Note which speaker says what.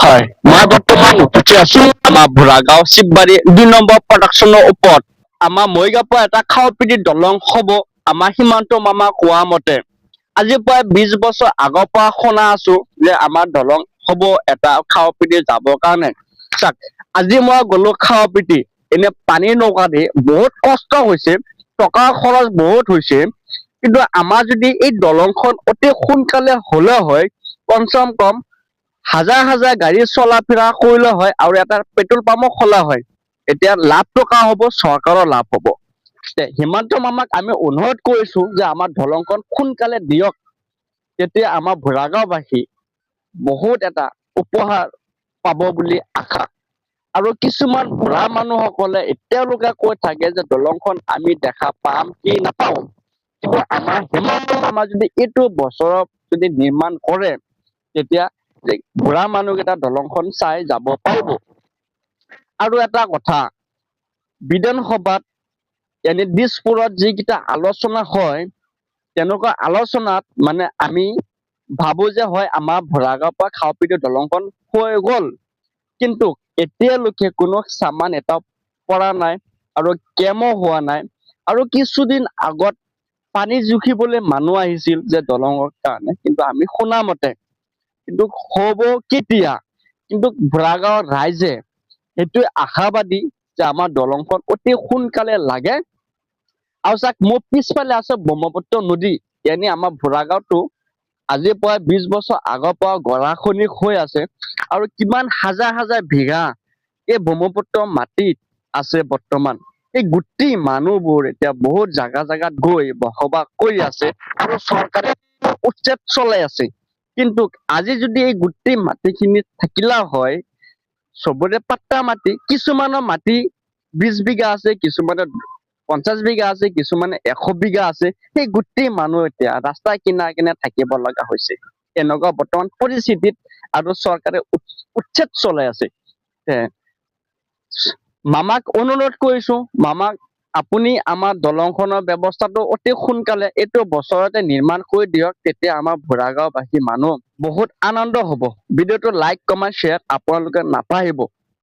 Speaker 1: হয় মই বৰ্তমান উপস্থিত আছো আমাৰ ভোৰাগাঁও শিৱবাৰী 2 নম্বৰ প্ৰডাকশ্যনৰ ওপৰত আমাৰ মৰিগাঁৱৰ পৰা এটা খাওপিটিৰ দলং হ'ব আমাৰ সীমান্ত মামা কোৱা মতে আজি প্ৰায় 20 বছৰ আগৰ পৰা শুনা আছো যে আমাৰ দলং হ'ব এটা খাওপিটি যাবৰ কাৰণে চাক আজি মই গলো খাওপিটি এনে পানী নৌকা দি বহুত কষ্ট হৈছে টকা খৰচ বহুত হৈছে কিন্তু আমাৰ যদি এই দলংখন অতি সোনকালে হলে হয় কমচে কম হাজাৰ হাজাৰ গাড়ী চলা ফিৰা কৰিলে হয় আৰু এটা পেট্ৰল পাম্পো খোলা হয় এতিয়া লাভটো কাৰ হ'ব চৰকাৰৰ লাভ হ'ব হিমন্ত মামাক আমি অনুৰোধ কৰিছো যে আমাৰ দলংখন সোনকালে দিয়ক তেতিয়া আমাৰ ভোৰাগাঁওবাসী বহুত এটা উপহাৰ পাব বুলি আশা আৰু কিছুমান বুঢ়া মানুহসকলে এতিয়ালৈকে কৈ থাকে যে দলংখন আমি দেখা পাম কি নাপাওঁ কিন্তু আমাৰ হিমন্ত মামা যদি এইটো বছৰত যদি নিৰ্মাণ কৰে তেতিয়া বুঢ়া মানুহকেইটা দলংখন চাই যাব পাৰিব আৰু এটা কথা বিধানসভাত এনে দিছপুৰত যিকেইটা আলোচনা হয় তেনেকুৱা আলোচনাত মানে আমি ভাবো যে হয় আমাৰ ভোৰাগাঁৱৰ পৰা খাওপিটি দলংখন হৈ গ'ল কিন্তু এতিয়ালৈকে কোনো চামান এটা পৰা নাই আৰু কেমো হোৱা নাই আৰু কিছুদিন আগত পানী জুখিবলৈ মানুহ আহিছিল যে দলঙৰ কাৰণে কিন্তু আমি শুনা মতে কিন্তু হ'ব কেতিয়া কিন্তু ভোৰাগাঁৱৰ ৰাইজে সেইটোৱে আশাবাদী যে আমাৰ দলংখন অতি সোনকালে লাগে আৰু চাক মোৰ পিছফালে আছে ব্ৰহ্মপুত্ৰ নদী এনে আমাৰ ভোৰাগাঁৱতো আজিৰ পৰা 20 বছৰ আগৰ পৰা গৰাখহনীয়া হৈ আছে আৰু কিমান হাজাৰ হাজাৰ বিঘা এই ব্ৰহ্মপুত্ৰ মাটিত আছে বৰ্তমান এই গোটেই মানুহবোৰ এতিয়া বহুত জাগাত গৈ বসবাস কৰি আছে আৰু চৰকাৰে উচ্ছেদ চলাই আছে কিন্তু আজি যদি এই গোটেই মাটিখিনি থাকিলা হয় চবৰে পাট্টা মাটি কিছুমানৰ মাটি 20 বিঘা আছে কিছুমানৰ 50 বিঘা আছে কিছুমানে 100 বিঘা আছে সেই গোটেই মানুহ এতিয়া ৰাস্তা কিনাৰে থাকিব লগা হৈছে এনেকুৱা বৰ্তমান পৰিস্থিতিত আৰু চৰকাৰে উচ্ছেদ চলাই আছে মামাক অনুৰোধ কৰিছো মামাক আপুনি আমাৰ দলংখনৰ ব্যৱস্থাটো অতি সোনকালে এইটো বছৰতে নিৰ্মাণ কৰি দিয়ক তেতিয়া আমাৰ ভোৰাগাঁওবাসী মানুহ বহুত আনন্দ হ'ব ভিডিঅ'টো লাইক কমেণ্ট শ্বেয়াৰ আপোনালোকে নাপাহৰিব